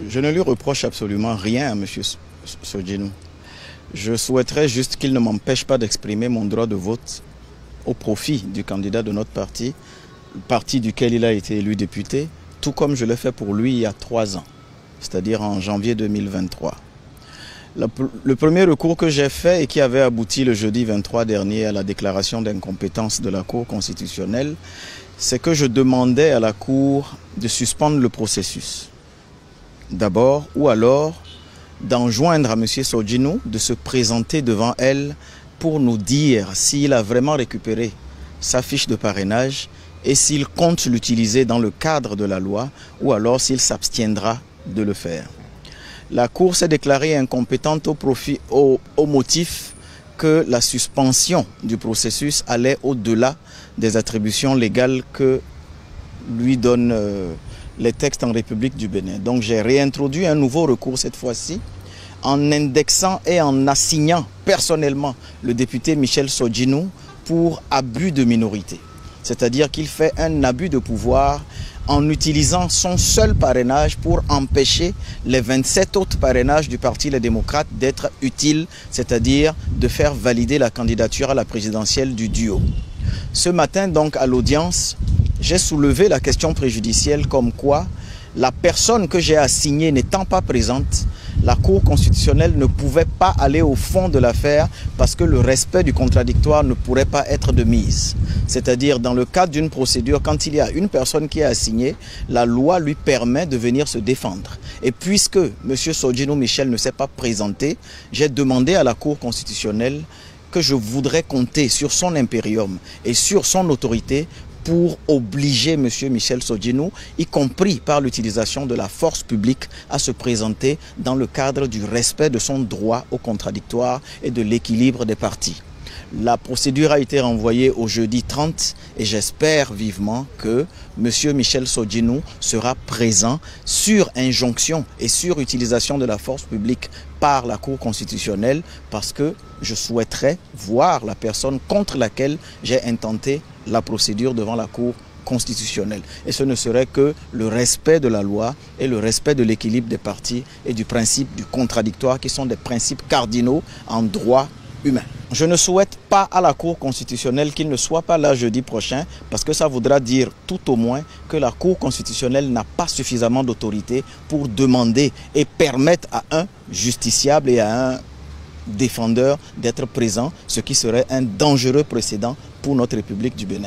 Je ne lui reproche absolument rien à M. Sodjinou. Je souhaiterais juste qu'il ne m'empêche pas d'exprimer mon droit de vote au profit du candidat de notre parti, le parti duquel il a été élu député, tout comme je l'ai fait pour lui il y a 3 ans, c'est-à-dire en janvier 2023. Le premier recours que j'ai fait et qui avait abouti le jeudi 23 dernier à la déclaration d'incompétence de la Cour constitutionnelle, c'est que je demandais à la Cour de suspendre le processus. D'abord, ou alors d'enjoindre à M. Sodjinou de se présenter devant elle pour nous dire s'il a vraiment récupéré sa fiche de parrainage et s'il compte l'utiliser dans le cadre de la loi ou alors s'il s'abstiendra de le faire. La Cour s'est déclarée incompétente au motif que la suspension du processus allait au-delà des attributions légales que lui donnent les textes en République du Bénin. Donc j'ai réintroduit un nouveau recours cette fois-ci en indexant et en assignant personnellement le député Michel Sodjinou pour abus de minorité. C'est-à-dire qu'il fait un abus de pouvoir en utilisant son seul parrainage pour empêcher les 27 autres parrainages du Parti Les Démocrates d'être utiles, c'est-à-dire de faire valider la candidature à la présidentielle du duo. Ce matin, donc, à l'audience, j'ai soulevé la question préjudicielle comme quoi la personne que j'ai assignée n'étant pas présente, la Cour constitutionnelle ne pouvait pas aller au fond de l'affaire parce que le respect du contradictoire ne pourrait pas être de mise. C'est-à-dire dans le cadre d'une procédure, quand il y a une personne qui est assignée, la loi lui permet de venir se défendre. Et puisque M. Sodjinou Michel ne s'est pas présenté, j'ai demandé à la Cour constitutionnelle que je voudrais compter sur son impérium et sur son autorité pour obliger M. Michel Sodjinou, y compris par l'utilisation de la force publique, à se présenter dans le cadre du respect de son droit au contradictoire et de l'équilibre des partis. La procédure a été renvoyée au jeudi 30 et j'espère vivement que M. Michel Sodjinou sera présent sur injonction et sur utilisation de la force publique par la Cour constitutionnelle parce que je souhaiterais voir la personne contre laquelle j'ai intenté la procédure devant la Cour constitutionnelle. Et ce ne serait que le respect de la loi et le respect de l'équilibre des partis et du principe du contradictoire qui sont des principes cardinaux en droit humain. Je ne souhaite pas à la Cour constitutionnelle qu'il ne soit pas là jeudi prochain parce que ça voudra dire tout au moins que la Cour constitutionnelle n'a pas suffisamment d'autorité pour demander et permettre à un justiciable et à un défendeur d'être présent, ce qui serait un dangereux précédent pour notre République du Bénin.